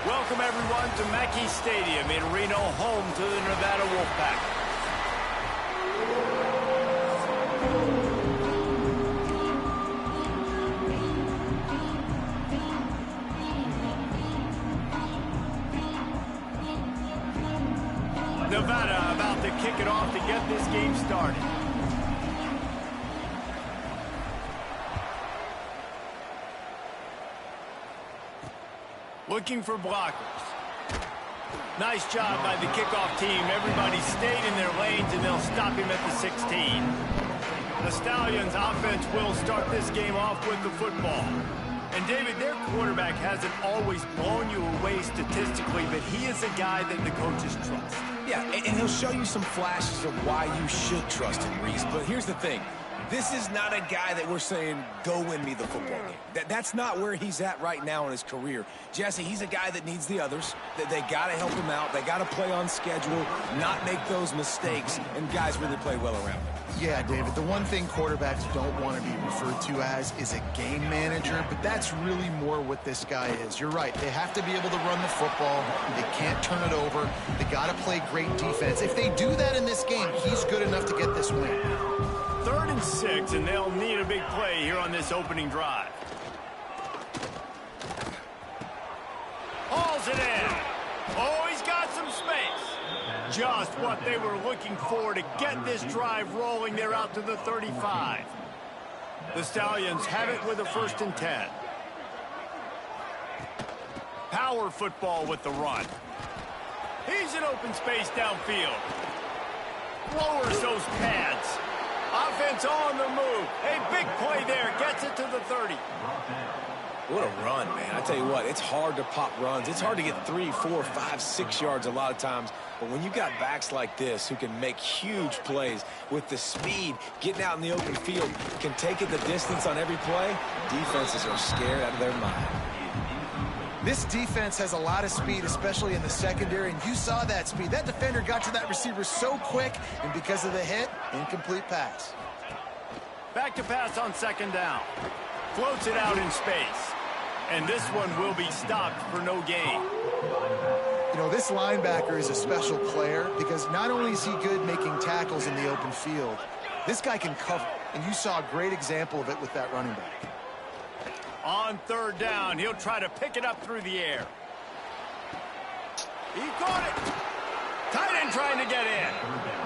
Welcome, everyone, to Mackey Stadium in Reno, home to the Nevada Wolfpack. Nevada about to kick it off to get this game started. Looking for blockers. Nice job by the kickoff team. Everybody stayed in their lanes, and they'll stop him at the 16. The Stallions offense will start this game off with the football. And, David, their quarterback hasn't always blown you away statistically, but he is a guy that the coaches trust. Yeah, and he'll show you some flashes of why you should trust him, Reese. But here's the thing. This is not a guy that we're saying, go win me the football game. That's not where he's at right now in his career. Jesse, he's a guy that needs the others. They got to help him out. They got to play on schedule, not make those mistakes, and guys really play well around him. Yeah, David, the one thing quarterbacks don't want to be referred to as is a game manager, but that's really more what this guy is. You're right. They have to be able to run the football. They can't turn it over. They got to play great defense. If they do that in this game, he's good enough to get this win. 3rd and 6, and they'll need a big play here on this opening drive. Hauls it in. Oh, he's got some space. Just what they were looking for to get this drive rolling. They're out to the 35. The Stallions have it with a 1st and 10. Power football with the run. He's in open space downfield. Lowers those pads. Offense on the move. A big play there. Gets it to the 30. What a run, man. I tell you what, it's hard to pop runs. It's hard to get 3, 4, 5, 6 yards a lot of times. But when you got backs like this who can make huge plays with the speed, getting out in the open field, can take it the distance on every play, defenses are scared out of their mind. This defense has a lot of speed, especially in the secondary, and you saw that speed. That defender got to that receiver so quick, and because of the hit, incomplete pass. Back to pass on 2nd down. Floats it out in space. And this one will be stopped for no gain. You know, this linebacker is a special player because not only is he good making tackles in the open field, this guy can cover, and you saw a great example of it with that running back. On 3rd down, he'll try to pick it up through the air. He caught it. Tight end trying to get in.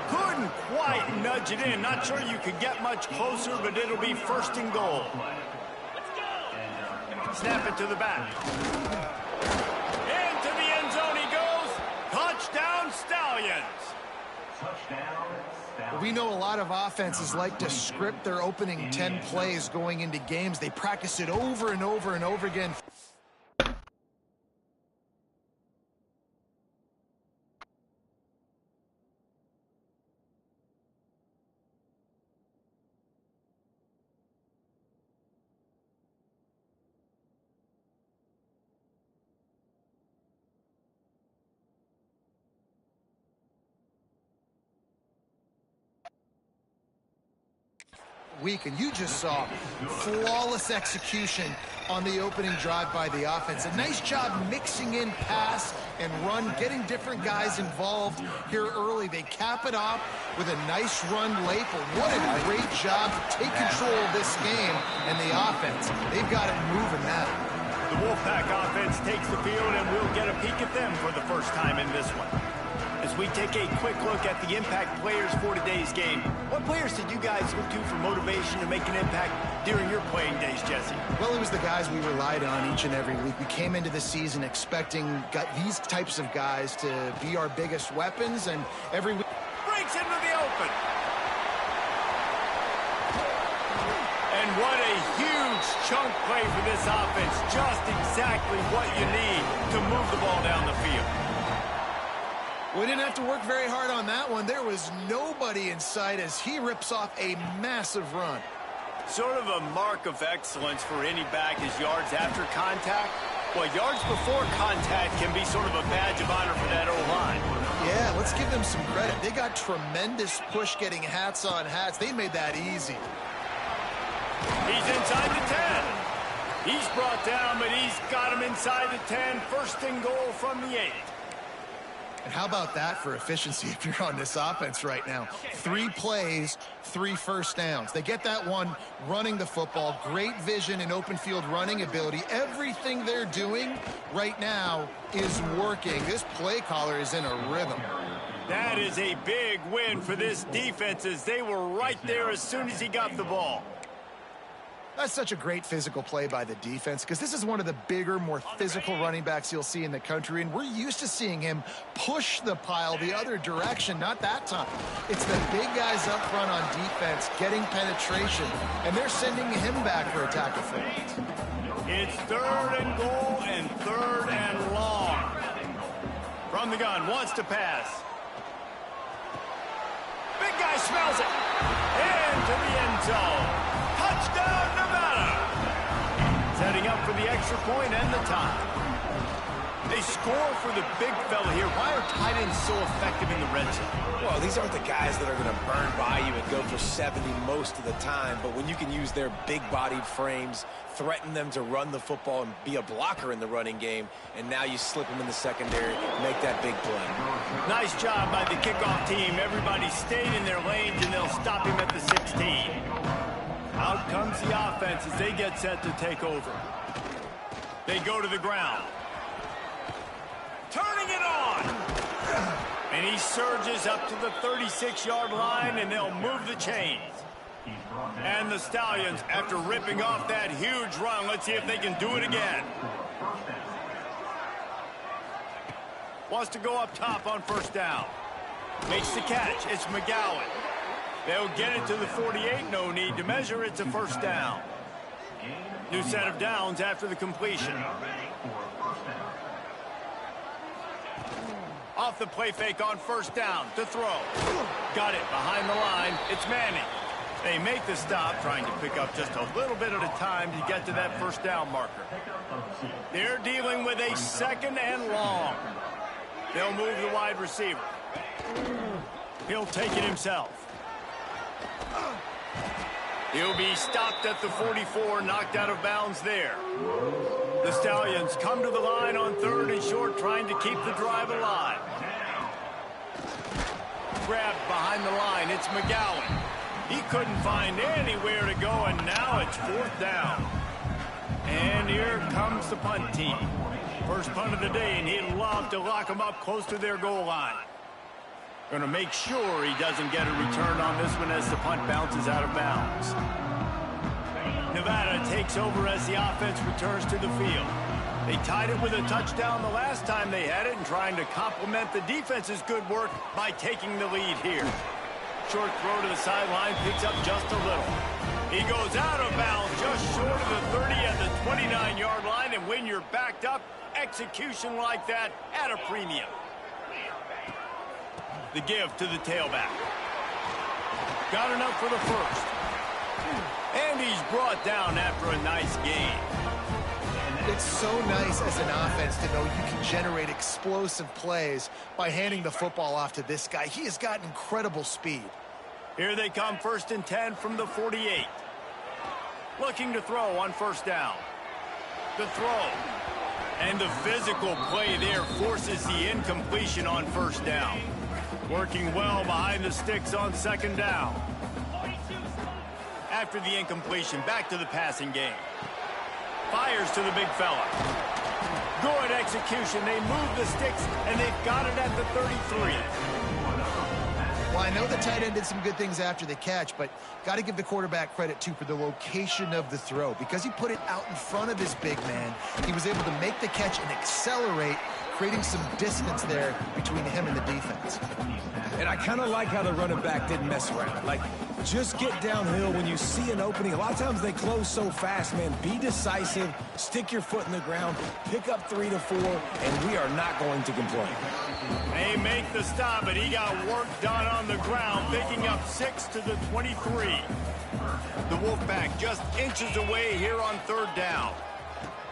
Couldn't quite nudge it in. Not sure you could get much closer, but it'll be 1st and goal. Snap it to the back. Into the end zone he goes. Touchdown, Stallions. We know a lot of offenses like to script their opening 10 plays going into games. They practice it over and over and over again. Week, and you just saw flawless execution on the opening drive by the offense. A nice job mixing in pass and run, getting different guys involved here early. They cap it off with a nice run late, but what a great job to take control of this game and the offense. They've got it moving now. The Wolfpack offense takes the field, and we'll get a peek at them for the first time in this one. As we take a quick look at the impact players for today's game, what players did you guys look to for motivation to make an impact during your playing days, Jesse? Well, it was the guys we relied on each and every week. We came into the season expecting these types of guys to be our biggest weapons, and every week breaks into the open. And what a huge chunk play for this offense. Just exactly what you need to move the ball down the field. We didn't have to work very hard on that one. There was nobody in sight as he rips off a massive run. Sort of a mark of excellence for any back is yards after contact. Well, yards before contact can be sort of a badge of honor for that O-line. Yeah, let's give them some credit. They got tremendous push getting hats on hats. They made that easy. He's inside the 10. He's brought down, but he's got him inside the 10, first and goal from the 8. And how about that for efficiency if you're on this offense right now? 3 plays, 3 first downs. They get that one running the football, great vision and open field running ability. Everything they're doing right now is working. This play caller is in a rhythm. That is a big win for this defense as they were right there as soon as he got the ball. That's such a great physical play by the defense because this is one of the bigger, more physical running backs you'll see in the country, and we're used to seeing him push the pile the other direction. Not that time. It's the big guys up front on defense getting penetration, and they're sending him back for a tackle for it. It's 3rd and goal and 3rd and long. From the gun, wants to pass. Big guy smells it. Into the end zone. Touchdown, Nevada! Setting up for the extra point and the tie. They score for the big fella here. Why are tight ends so effective in the red zone? Well, these aren't the guys that are going to burn by you and go for 70 most of the time, but when you can use their big-bodied frames, threaten them to run the football and be a blocker in the running game, and now you slip them in the secondary, make that big play. Nice job by the kickoff team. Everybody stayed in their lanes, and they'll stop him at the 16. Out comes the offense as they get set to take over. They go to the ground. Turning it on. And he surges up to the 36-yard line, and they'll move the chains. And the Stallions, after ripping off that huge run, let's see if they can do it again. Wants to go up top on first down. Makes the catch. It's McGowan. They'll get it to the 48. No need to measure. It's a first down. New set of downs after the completion. Off the play fake on first down to throw. Got it behind the line. It's Manning. They make the stop, trying to pick up just a little bit at a time to get to that first down marker. They're dealing with a 2nd and long. They'll move the wide receiver. He'll take it himself. He'll be stopped at the 44, knocked out of bounds there. The Stallions come to the line on 3rd and short, trying to keep the drive alive. Grabbed behind the line, it's McGowan. He couldn't find anywhere to go, and now it's 4th down. And here comes the punt team. First punt of the day, and he'd love to lock them up close to their goal line. Going to make sure he doesn't get a return on this one as the punt bounces out of bounds. Nevada takes over as the offense returns to the field. They tied it with a touchdown the last time they had it and trying to complement the defense's good work by taking the lead here. Short throw to the sideline, picks up just a little. He goes out of bounds just short of the 30 at the 29-yard line, and when you're backed up, execution like that at a premium. The give to the tailback. Got enough for the first. And he's brought down after a nice game. It's so nice as an offense to know you can generate explosive plays by handing the football off to this guy. He has got incredible speed. Here they come, 1st and 10 from the 48. Looking to throw on first down. The throw. And the physical play there forces the incompletion on first down. Working well behind the sticks on 2nd down. After the incompletion, back to the passing game. Fires to the big fella. Good execution. They move the sticks, and they've got it at the 33. Well, I know the tight end did some good things after the catch, but got to give the quarterback credit, too, for the location of the throw. Because he put it out in front of his big man, he was able to make the catch and accelerate, creating some distance there between him and the defense. And I kind of like how the running back didn't mess around. Like, just get downhill when you see an opening. A lot of times they close so fast, man. Be decisive, stick your foot in the ground, pick up 3 to 4, and we are not going to complain. They make the stop, but he got work done on the ground, picking up 6 to the 23. The Wolfpack just inches away here on 3rd down.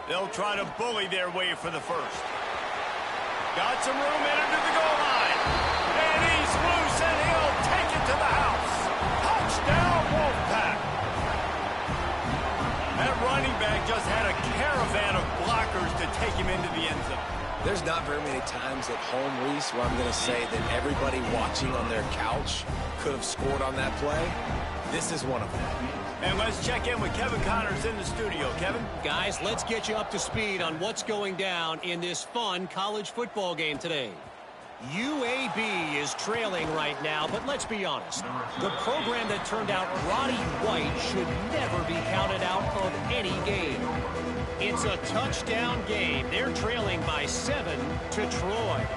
They'll try to bully their way for the first. Got some room in to the goal line. And he's loose, and he'll take it to the house. Touchdown, Wolfpack. That running back just had a caravan of blockers to take him into the end zone. There's not very many times at home, Reese, where I'm going to say that everybody watching on their couch could have scored on that play. This is one of them. And let's check in with Kevin Connors in the studio. Kevin? Guys, let's get you up to speed on what's going down in this fun college football game today. UAB is trailing right now, but let's be honest. The program that turned out Roddy White should never be counted out of any game. It's a touchdown game. They're trailing by 7 to Troy.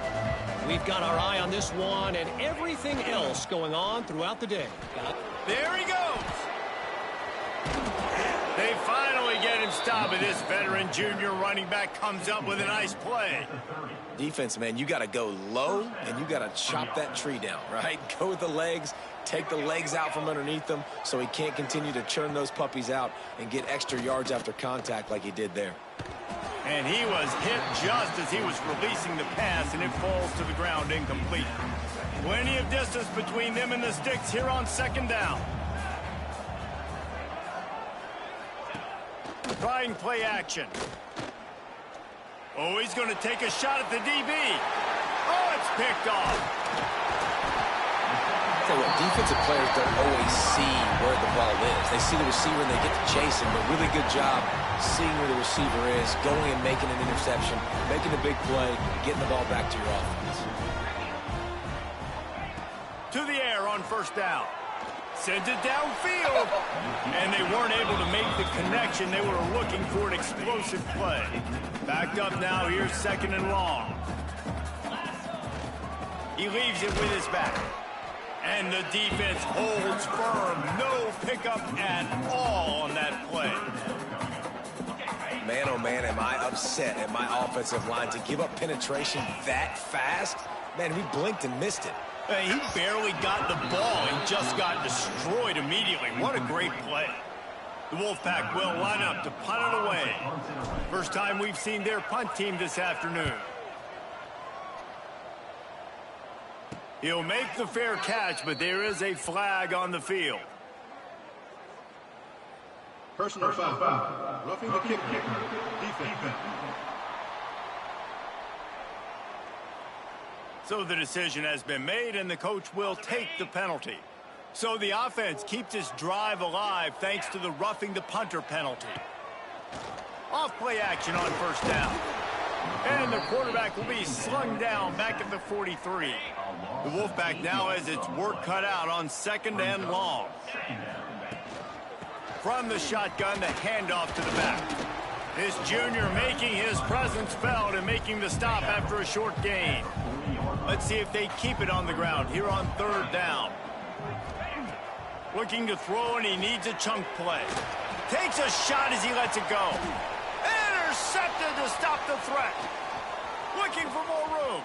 We've got our eye on this one and everything else going on throughout the day. There he goes. They finally get him stopped, and this veteran junior running back comes up with a nice play. Defense, man, you got to go low, and you got to chop that tree down, right? Go with the legs, take the legs out from underneath them so he can't continue to churn those puppies out and get extra yards after contact like he did there. And he was hit just as he was releasing the pass, and it falls to the ground incomplete. Plenty of distance between them and the sticks here on second down. Trying play action. Oh, he's going to take a shot at the DB. Oh, it's picked off. Tell you what, defensive players don't always see where the ball is. They see the receiver and they get to chase him, but really good job seeing where the receiver is, going and making an interception, making a big play, getting the ball back to your offense. To the air on first down. Sends it downfield. And they weren't able to make the connection. They were looking for an explosive play. Backed up now. Here's second and long. He leaves it with his back. And the defense holds firm. No pickup at all on that play. Man, oh man, am I upset at my offensive line to give up penetration that fast? Man, we blinked and missed it. He barely got the ball and just got destroyed immediately. What a great play. The Wolfpack will line up to punt it away. First time we've seen their punt team this afternoon. He'll make the fair catch, but there is a flag on the field. Personal foul. Roughing the kicker. Defense. So the decision has been made, and the coach will take the penalty. So the offense keeps its drive alive thanks to the roughing the punter penalty. Off play action on first down. And the quarterback will be slung down back at the 43. The Wolfpack now has its work cut out on second and long. From the shotgun, the handoff to the back. This junior making his presence felt and making the stop after a short gain. Let's see if they keep it on the ground here on third down. Looking to throw, and he needs a chunk play. Takes a shot as he lets it go. Intercepted to stop the threat. Looking for more room.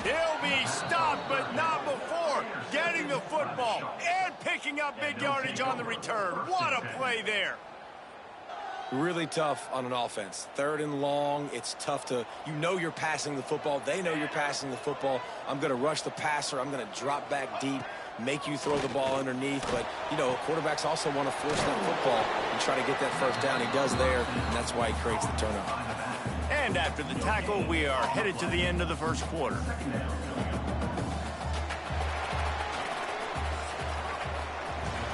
He'll be stopped, but not before getting the football and picking up big yardage on the return. What a play there. Really tough on an offense. Third and long, it's tough to, you know you're passing the football. They know you're passing the football. I'm going to rush the passer. I'm going to drop back deep, make you throw the ball underneath. But, you know, quarterbacks also want to force that football and try to get that first down. He does there, and that's why he creates the turnover. And after the tackle, we are headed to the end of the first quarter.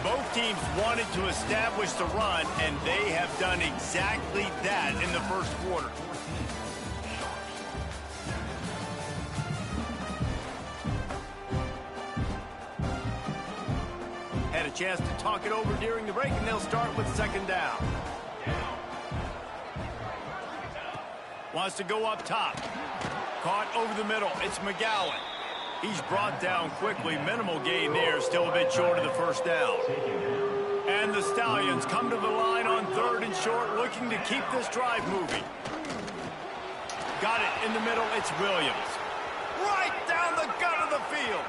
Both teams wanted to establish the run, and they have done exactly that in the first quarter. Had a chance to talk it over during the break, and they'll start with second down. Wants to go up top. Caught over the middle. It's McGowan. He's brought down quickly. Minimal gain there. Still a bit short of the first down. And the Stallions come to the line on third and short, looking to keep this drive moving. Got it in the middle. It's Williams. Right down the gut of the field.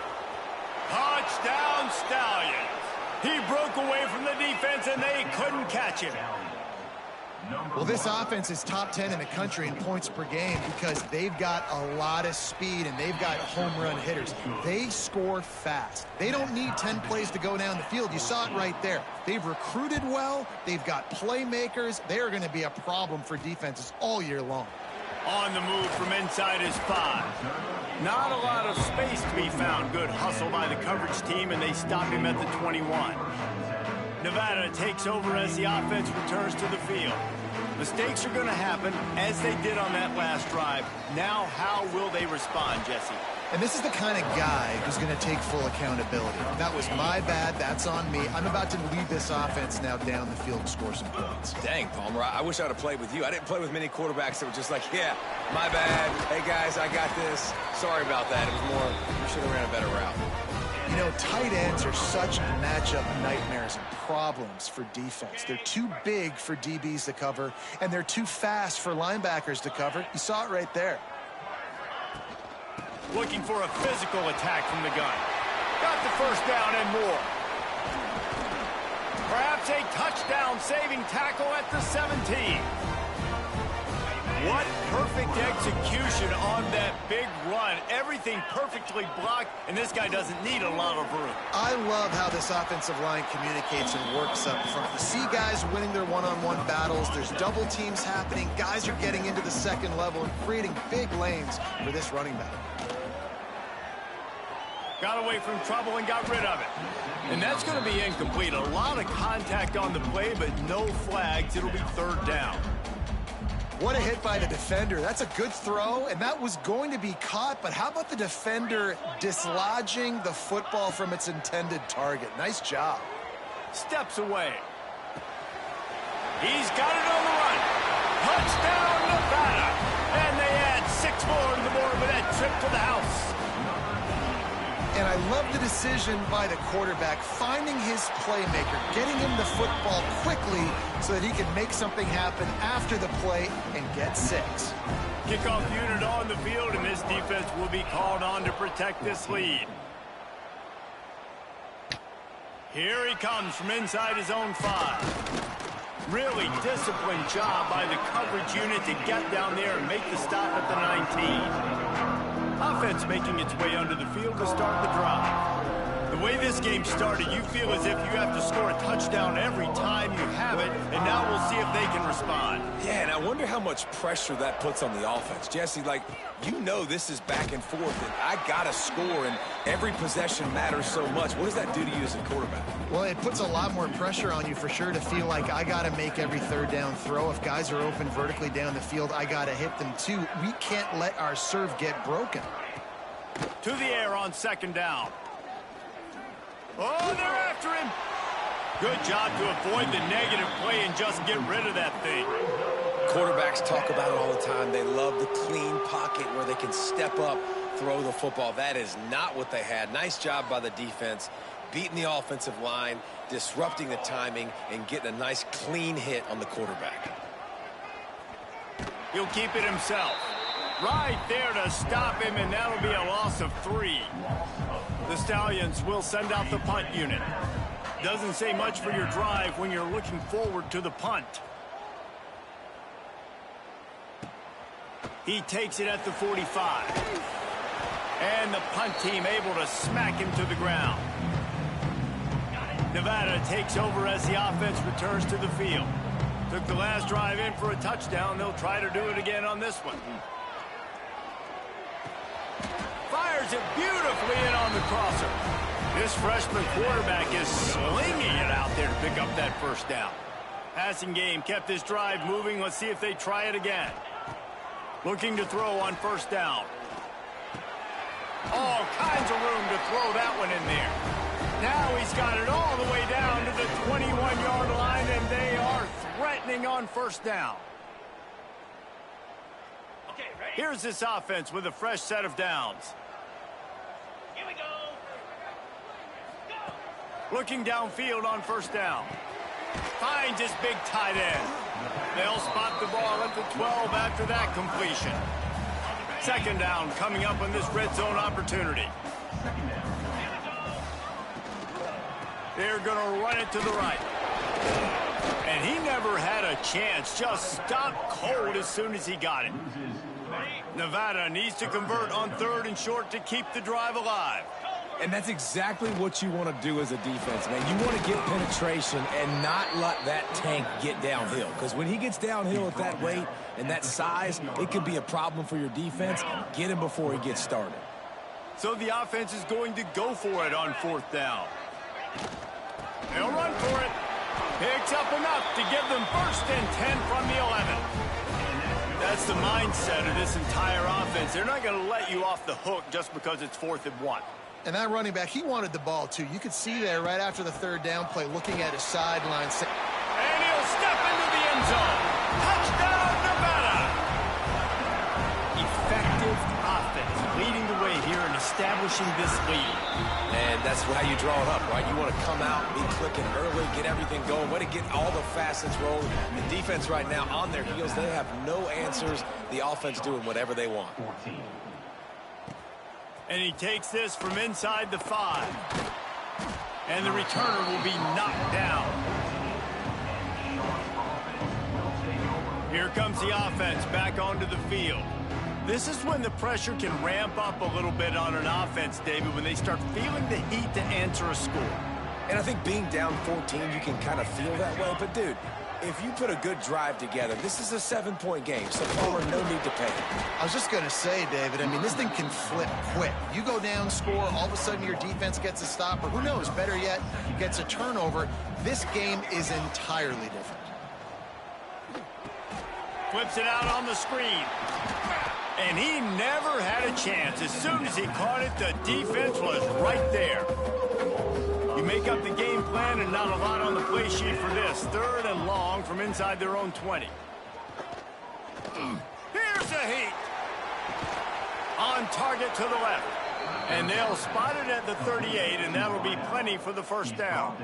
Touchdown, Stallions. He broke away from the defense, and they couldn't catch him. Well, this offense is top 10 in the country in points per game because they've got a lot of speed and they've got home run hitters. They score fast. They don't need 10 plays to go down the field. You saw it right there. They've recruited well. They've got playmakers. They are going to be a problem for defenses all year long. On the move from inside his 5. Not a lot of space to be found. Good hustle by the coverage team, and they stop him at the 21. Nevada takes over as the offense returns to the field. Mistakes are going to happen, as they did on that last drive. Now, how will they respond, Jesse? And this is the kind of guy who's going to take full accountability. That was my bad. That's on me. I'm about to lead this offense now down the field and score some points. Dang, Palmer, I wish I'd have played with you. I didn't play with many quarterbacks that were just like, yeah, my bad. Hey, guys, I got this. Sorry about that. It was more, we should have ran a better route. You know, tight ends are such matchup nightmares and problems for defense. They're too big for DBs to cover, and they're too fast for linebackers to cover. You saw it right there. Looking for a physical attack from the gun. Got the first down and more. Perhaps a touchdown-saving tackle at the 17. What perfect execution on that big run. Everything perfectly blocked, and this guy doesn't need a lot of room. I love how this offensive line communicates and works up front. You see guys winning their one-on-one battles. There's double teams happening. Guys are getting into the second level and creating big lanes for this running back. Got away from trouble and got rid of it. And that's going to be incomplete. A lot of contact on the play, but no flags. It'll be third down. What a hit by the defender. That's a good throw, and that was going to be caught, but how about the defender dislodging the football from its intended target? Nice job. Steps away. He's got it on the run. Touchdown, Nevada. And they add 6 more to the board with that trip to the house. And I love the decision by the quarterback, finding his playmaker, getting him the football quickly so that he can make something happen after the play and get 6. Kickoff unit on the field, and this defense will be called on to protect this lead. Here he comes from inside his own 5. Really disciplined job by the coverage unit to get down there and make the stop at the 19. Offense making its way under the field to start the drive. The way this game started, you feel as if you have to score a touchdown every time you have it, and now we'll see if they can respond. Yeah, and I wonder how much pressure that puts on the offense. Jesse, like, you know this is back and forth, and I got to score, and every possession matters so much. What does that do to you as a quarterback? Well, it puts a lot more pressure on you for sure to feel like I got to make every third down throw. If guys are open vertically down the field, I got to hit them too. We can't let our serve get broken. To the air on second down. Oh, they're after him. Good job to avoid the negative play and just get rid of that thing. Quarterbacks talk about it all the time. They love the clean pocket where they can step up, throw the football. That is not what they had. Nice job by the defense, beating the offensive line, disrupting the timing, and getting a nice clean hit on the quarterback. He'll keep it himself. Right there to stop him, and that'll be a loss of 3. The Stallions will send out the punt unit. Doesn't say much for your drive when you're looking forward to the punt. He takes it at the 45. And the punt team able to smack him to the ground. Nevada takes over as the offense returns to the field. Took the last drive in for a touchdown. They'll try to do it again on this one. Fires it beautifully in on the crosser. This freshman quarterback is slinging it out there to pick up that first down. Passing game kept this drive moving. Let's see if they try it again. Looking to throw on first down. All kinds of room to throw that one in there. Now he's got it all the way down to the 21-yard line, and they are threatening on first down. Here's this offense with a fresh set of downs. Here we go. Looking downfield on first down. Finds his big tight end. They'll spot the ball at the 12 after that completion. Second down coming up on this red zone opportunity. They're going to run it to the right. And he never had a chance. Just stopped cold as soon as he got it. Nevada needs to convert on 3rd and short to keep the drive alive. And that's exactly what you want to do as a defense, man. You want to get penetration and not let that tank get downhill. Because when he gets downhill at that weight and that size, it could be a problem for your defense. Get him before he gets started. So the offense is going to go for it on 4th down. They'll run for it. Picks up enough to give them 1st and 10 from the 11. That's the mindset of this entire offense. They're not going to let you off the hook just because it's 4th and 1. And that running back, he wanted the ball, too. You could see there right after the 3rd down play, looking at his sideline. And he'll step into the end zone. Touchdown, Nevada! Effective offense leading the way here and establishing this lead. And that's how you draw it up, right? You want to come out, be clicking early, get everything going, way to get all the facets rolling. The defense right now on their heels, they have no answers. The offense doing whatever they want. And he takes this from inside the 5. And the returner will be knocked down. Here comes the offense back onto the field. This is when the pressure can ramp up a little bit on an offense, David, when they start feeling the heat to answer a score. And I think being down 14, you can kind of feel that way. But, dude, if you put a good drive together, this is a 7-point game, so Palmer, no need to panic. I was just going to say, David, I mean, this thing can flip quick. You go down, score, all of a sudden your defense gets a stop, or who knows, better yet, gets a turnover. This game is entirely different. Flips it out on the screen. And he never had a chance. As soon as he caught it, the defense was right there. You make up the game plan and not a lot on the play sheet for this. 3rd and long from inside their own 20. Here's a heat. On target to the left. And they'll spot it at the 38, and that'll be plenty for the 1st down.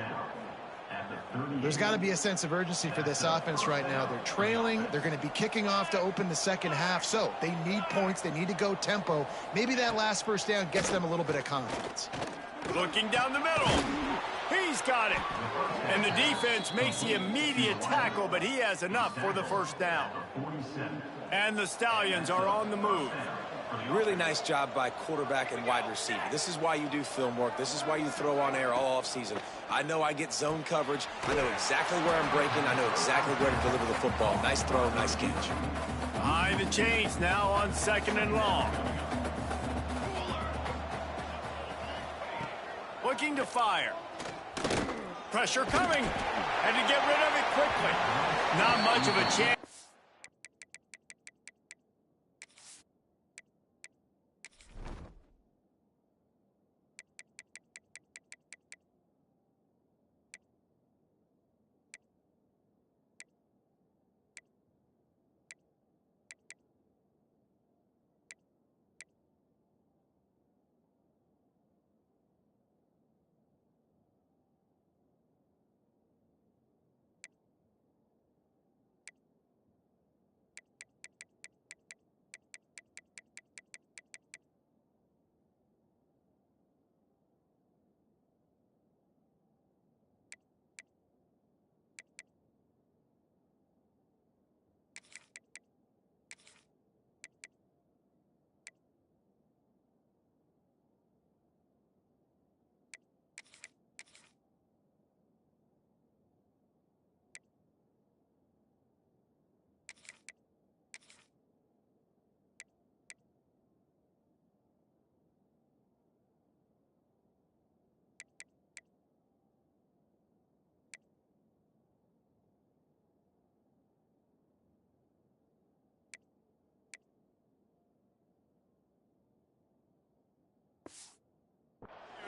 There's got to be a sense of urgency for this offense right now. They're trailing. They're going to be kicking off to open the 2nd half. So they need points. They need to go tempo. Maybe that last 1st down gets them a little bit of confidence. Looking down the middle. He's got it. And the defense makes the immediate tackle, but he has enough for the 1st down. And the Stallions are on the move. Really nice job by quarterback and wide receiver. This is why you do film work. This is why you throw on air all offseason. I know I get zone coverage. I know exactly where I'm breaking. I know exactly where to deliver the football. Nice throw, nice catch. Behind the chains now on 2nd and long. Looking to fire. Pressure coming. And to get rid of it quickly. Not much of a chance.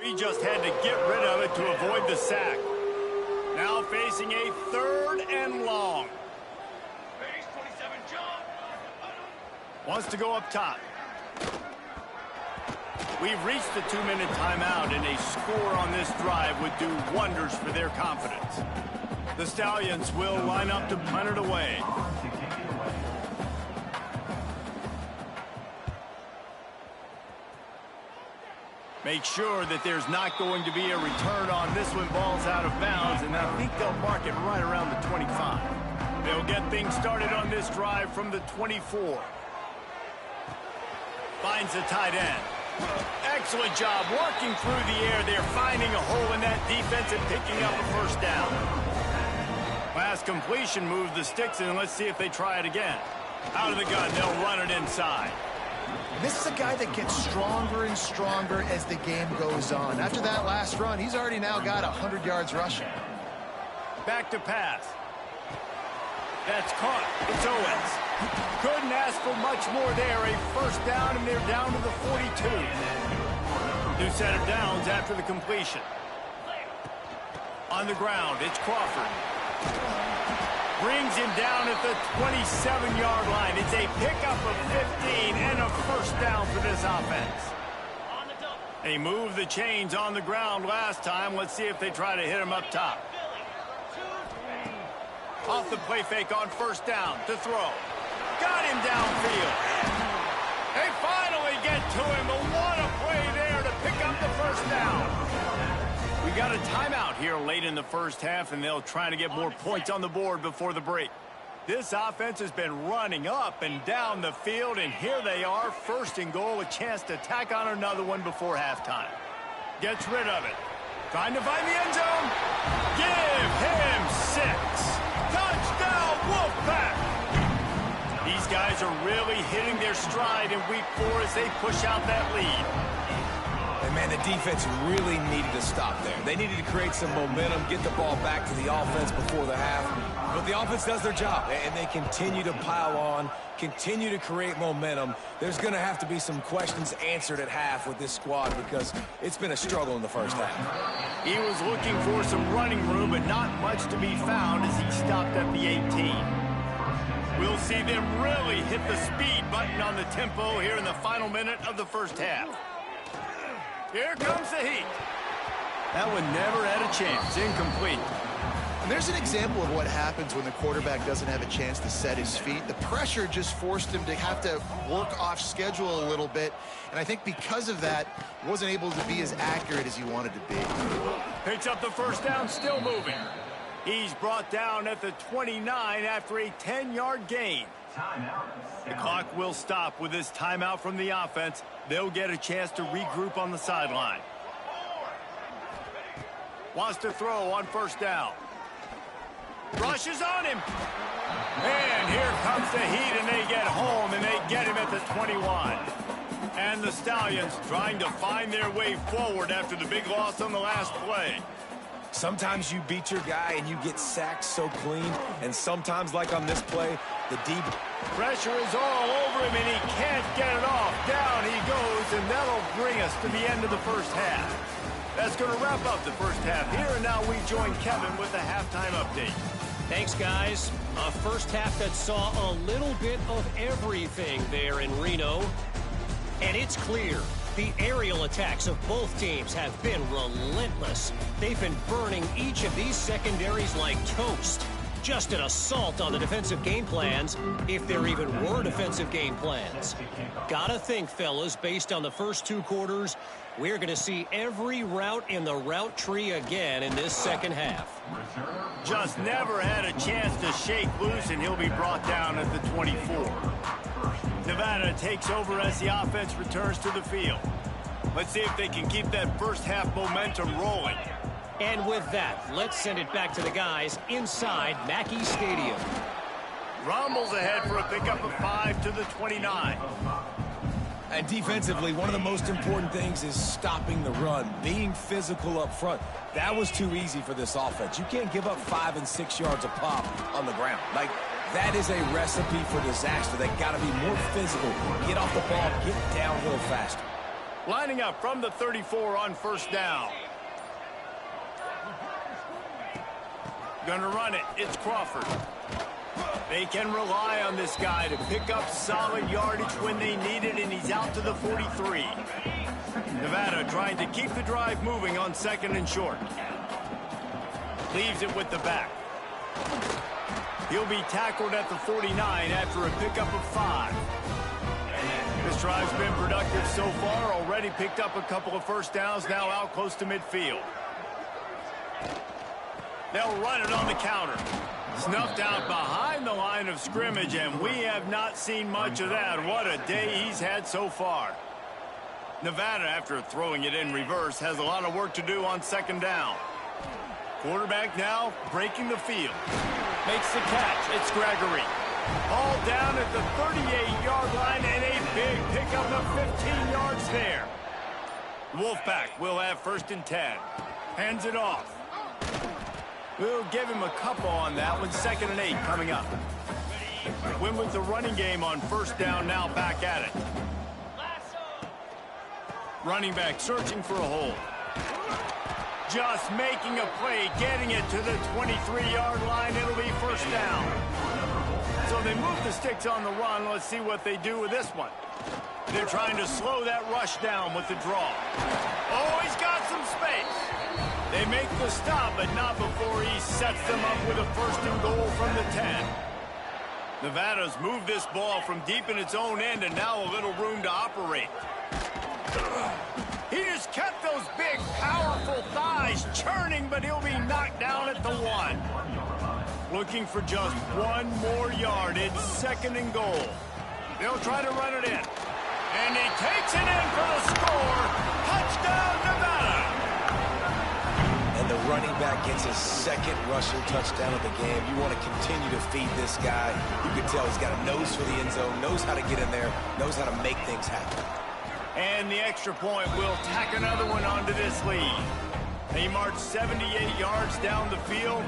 He just had to get rid of it to avoid the sack. Now facing a 3rd and long. Wants to go up top. We've reached the 2-minute timeout, and a score on this drive would do wonders for their confidence. The Stallions will line up to punt it away. Make sure that there's not going to be a return on this when ball's out of bounds, and I think they'll mark it right around the 25. They'll get things started on this drive from the 24. Finds the tight end. Excellent job working through the air there, finding a hole in that defense and picking up a first down. Last completion moved the sticks in. Let's see if they try it again. Out of the gun, they'll run it inside. This is a guy that gets stronger and stronger as the game goes on. After that last run, he's already now got 100 yards rushing. Back to pass. That's caught. It's Owens. Couldn't ask for much more there. A first down, and they're down to the 42. New set of downs after the completion. On the ground, it's Crawford. Brings him down at the 27-yard line. It's a pickup of 15 and a first down for this offense. They moved the chains on the ground last time. Let's see if they try to hit him up top. Off the play fake on first down to throw. Got him downfield. They finally get to him, but what a play there to pick up the first down. We got a timeout here late in the first half, and they'll try to get more points on the board before the break. This offense has been running up and down the field, and here they are, first and goal, a chance to tack on another one before halftime. Gets rid of it. Trying to find the end zone. Give him 6. Touchdown, Wolfpack! These guys are really hitting their stride in week 4 as they push out that lead. And man, the defense really needed to stop there. They needed to create some momentum, get the ball back to the offense before the half. But the offense does their job, and they continue to pile on, continue to create momentum. There's going to have to be some questions answered at half with this squad because it's been a struggle in the first half. He was looking for some running room, but not much to be found as he stopped at the 18. We'll see them really hit the speed button on the tempo here in the final minute of the first half. Here comes the heat. That one never had a chance. Incomplete. And there's an example of what happens when the quarterback doesn't have a chance to set his feet. The pressure just forced him to have to work off schedule a little bit. And I think because of that, wasn't able to be as accurate as he wanted to be. Picks up the first down, still moving. He's brought down at the 29 after a 10-yard gain. The clock will stop with this timeout from the offense. They'll get a chance to regroup on the sideline. Wants to throw on first down. Rushes on him. And here comes the heat, and they get home, and they get him at the 21. And the Stallions trying to find their way forward after the big loss on the last play. Sometimes you beat your guy and you get sacked so clean, and sometimes, like on this play, the deep pressure is all over him, and he can't get it off. Down he goes, and that'll bring us to the end of the first half. That's going to wrap up the first half here, and now we join Kevin with the halftime update. Thanks, guys. A first half that saw a little bit of everything there in Reno. And it's clear the aerial attacks of both teams have been relentless. They've been burning each of these secondaries like toast. Just an assault on the defensive game plans, if there even were defensive game plans. Gotta think, fellas, based on the first 2 quarters, we're going to see every route in the route tree again in this second half. Just never had a chance to shake loose, and he'll be brought down at the 24. Nevada takes over as the offense returns to the field. Let's see if they can keep that first half momentum rolling. And with that, let's send it back to the guys inside Mackey Stadium. Rumbles ahead for a pickup of 5 to the 29. And defensively, one of the most important things is stopping the run, being physical up front. That was too easy for this offense. You can't give up 5 and 6 yards a pop on the ground. Like, that is a recipe for disaster. They got to be more physical, get off the ball, get downhill faster. Lining up from the 34 on first down. Gonna run it. It's Crawford. They can rely on this guy to pick up solid yardage when they need it, and he's out to the 43. Nevada trying to keep the drive moving on second and short. Leaves it with the back. He'll be tackled at the 49 after a pickup of 5. This drive's been productive so far. Already picked up a couple of first downs, now out close to midfield. They'll run it on the counter. Snuffed out behind the line of scrimmage, and we have not seen much of that. What a day he's had so far. Nevada, after throwing it in reverse, has a lot of work to do on second down. Quarterback now breaking the field. Makes the catch. It's Gregory. All down at the 38-yard line, and a big pickup of 15 yards there. Wolfpack will have 1st and 10. Hands it off. We'll give him a couple on that one. 2nd and 8 coming up. Win with the running game on 1st down, now back at it. Running back searching for a hole. Just making a play, getting it to the 23-yard line. It'll be 1st down. So they move the sticks on the run. Let's see what they do with this one. They're trying to slow that rush down with the draw. Oh, he's got some space. They make the stop, but not before he sets them up with a 1st and goal from the 10. Nevada's moved this ball from deep in its own end, and now a little room to operate. He just kept those big, powerful thighs churning, but he'll be knocked down at the 1. Looking for just 1 more yard. It's 2nd and goal. They'll try to run it in. And he takes it in for the score. Touchdown, Nevada! And the running back gets his 2nd rushing touchdown of the game. You want to continue to feed this guy. You can tell he's got a nose for the end zone, knows how to get in there, knows how to make things happen. And the extra point will tack another one onto this lead. They march 78 yards down the field.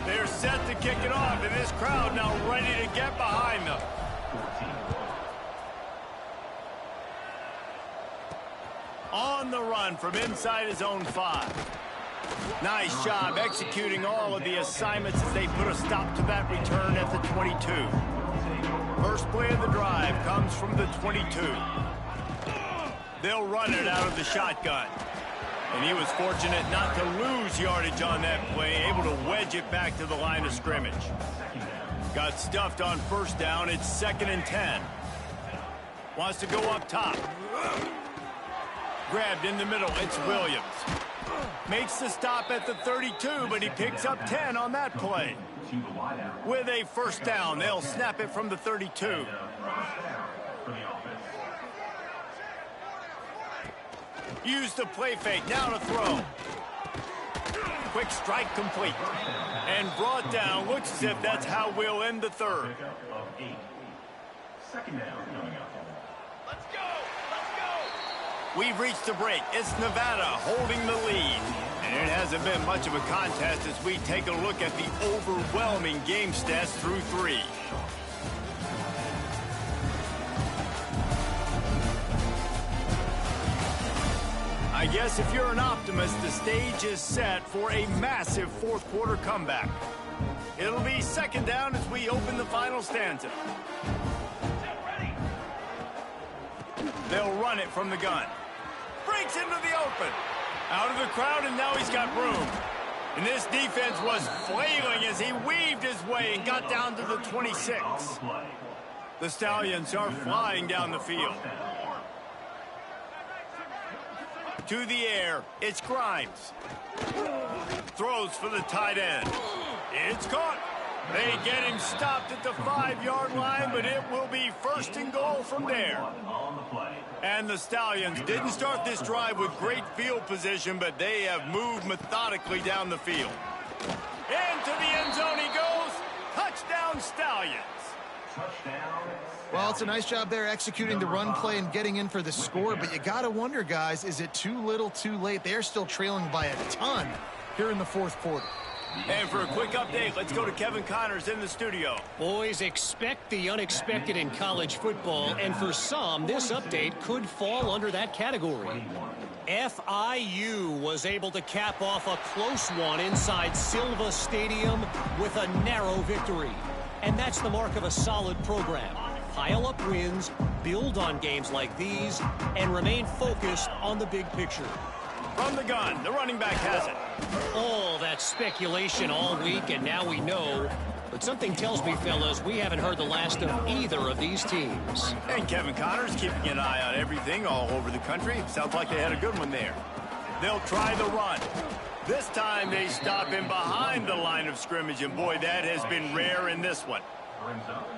They're set to kick it off, and this crowd now ready to get behind them. On the run from inside his own 5. Nice job executing all of the assignments as they put a stop to that return at the 22. First play of the drive comes from the 22. They'll run it out of the shotgun. And he was fortunate not to lose yardage on that play, able to wedge it back to the line of scrimmage. Got stuffed on 1st down. It's 2nd and 10. Wants to go up top. Grabbed in the middle. It's Williams. Makes the stop at the 32, but he picks up 10 on that play. With a 1st down, they'll snap it from the 32. Use the play fake, now to throw. Quick strike complete. And brought down, looks as if that's how we'll end the 3rd. 2nd down. Let's go! We've reached the break. It's Nevada holding the lead. And it hasn't been much of a contest as we take a look at the overwhelming game stats through 3. I guess if you're an optimist, the stage is set for a massive 4th quarter comeback. It'll be 2nd down as we open the final stanza. They'll run it from the gun. Breaks into the open. Out of the crowd, and now he's got room. And this defense was flailing as he weaved his way and got down to the 26. The Stallions are flying down the field. To the air, it's Grimes. Throws for the tight end. It's caught. They get him stopped at the 5-yard line, but it will be 1st and goal from there. And the Stallions didn't start this drive with great field position, but they have moved methodically down the field. Into the end zone he goes. Touchdown, Stallions. Well, it's a nice job there executing the run play and getting in for the score, but you got to wonder, guys, is it too little too late? They're still trailing by a ton here in the 4th quarter. And for a quick update, let's go to Kevin Connors in the studio. Boys, expect the unexpected in college football, and for some, this update could fall under that category. FIU was able to cap off a close one inside Silva Stadium with a narrow victory. And that's the mark of a solid program. Pile up wins, build on games like these, and remain focused on the big picture. From the gun, the running back has it. All that speculation all week, and now we know But something tells me, fellas, we haven't heard the last of either of these teams. And Kevin Connor's keeping an eye on everything all over the country. Sounds like they had a good one there. They'll try the run. This time they stop him behind the line of scrimmage, and boy, that has been rare in this one.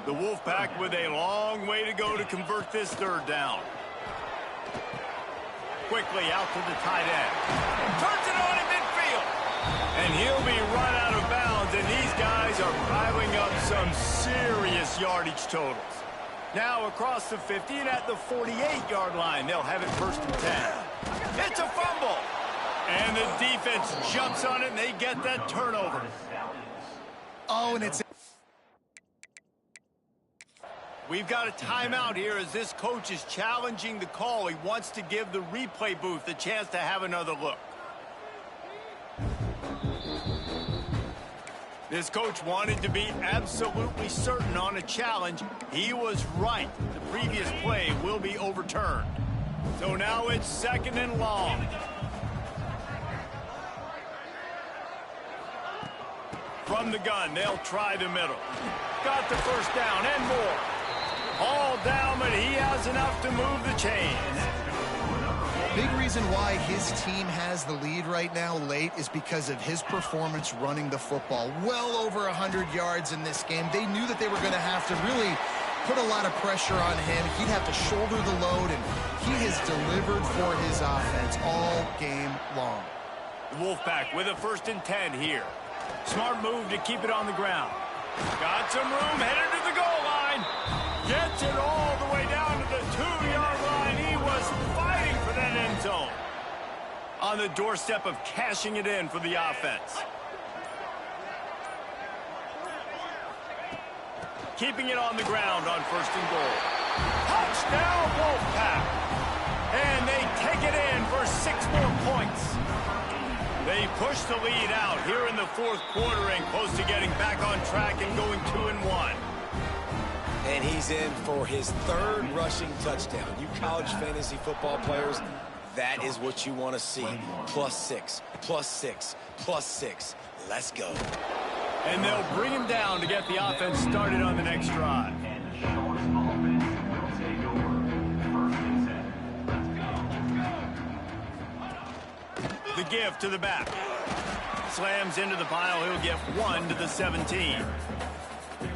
The Wolfpack with a long way to go to convert this third down. Quickly out to the tight end. Turns it on in midfield. And he'll be run out of bounds, and these guys are piling up some serious yardage totals. Now across the 50 and at the 48-yard line, they'll have it 1st and 10. It's a fumble. And the defense jumps on it, and they get that turnover. Oh, and it's... We've got a timeout here as this coach is challenging the call. He wants to give the replay booth a chance to have another look. This coach wanted to be absolutely certain on a challenge. He was right. The previous play will be overturned. So now it's 2nd and long. From the gun, they'll try the middle. Got the 1st down and more. All down, but he has enough to move the chains. Big reason why his team has the lead right now late is because of his performance running the football. Well over 100 yards in this game. They knew that they were going to have to really put a lot of pressure on him. He'd have to shoulder the load, and he has delivered for his offense all game long. The Wolfpack with a 1st and 10 here. Smart move to keep it on the ground. Got some room, headed to the goal line. Gets it all the way down to the 2-yard line. He was fighting for that end zone. On the doorstep of cashing it in for the offense. Keeping it on the ground on 1st and goal. Touchdown, Wolfpack. And they take it in for 6 more points. They push the lead out here in the 4th quarter and close to getting back on track and going 2-1. And he's in for his 3rd rushing touchdown. You college fantasy football players, that is what you want to see. +6, +6, +6. Let's go. And they'll bring him down to get the offense started on the next drive. The give to the back. Slams into the pile. He'll get 1 to the 17.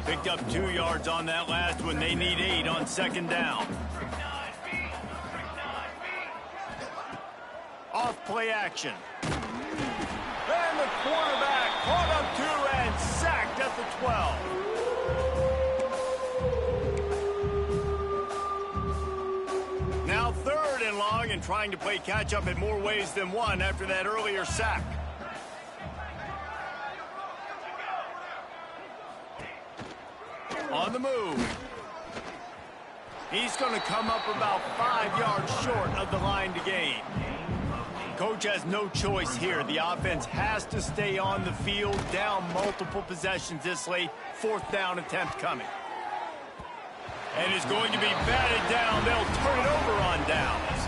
Picked up 2 yards on that last one. They need 8 on 2nd down. Off play action. And the quarterback caught up 2 and sacked at the 12. Now 3rd and long, and trying to play catch up in more ways than one after that earlier sack. On the move. He's going to come up about 5 yards short of the line to gain. Coach has no choice here. The offense has to stay on the field, down multiple possessions this late. 4th down attempt coming. And it's going to be batted down. They'll turn it over on downs.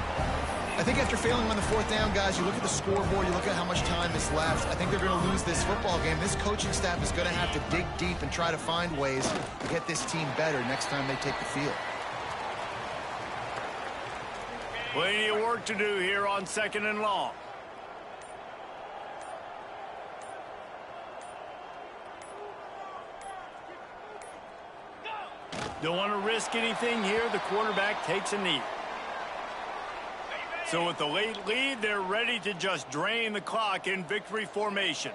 I think after failing on the 4th down, guys, you look at the scoreboard, you look at how much time is left. I think they're going to lose this football game. This coaching staff is going to have to dig deep and try to find ways to get this team better next time they take the field. Plenty of work to do here on 2nd and long. Don't want to risk anything here. The quarterback takes a knee. So with the late lead, they're ready to just drain the clock in victory formation.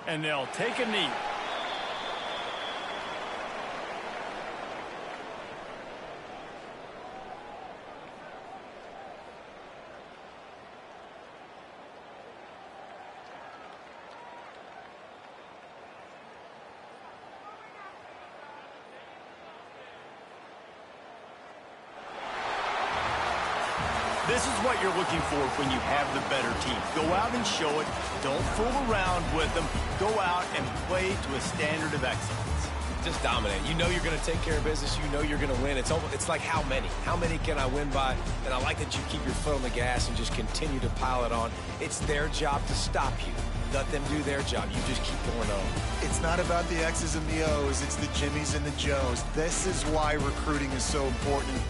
And they'll take a knee. This is what you're looking for when you have the better team. Go out and show it. Don't fool around with them. Go out and play to a standard of excellence. just dominate. You know you're going to take care of business. You know you're going to win. It's like how many? How many can I win by? And I like that you keep your foot on the gas and just continue to pile it on. It's their job to stop you. Let them do their job. You just keep going on. It's not about the X's and the O's. It's the Jimmies and the Joes. This is why recruiting is so important.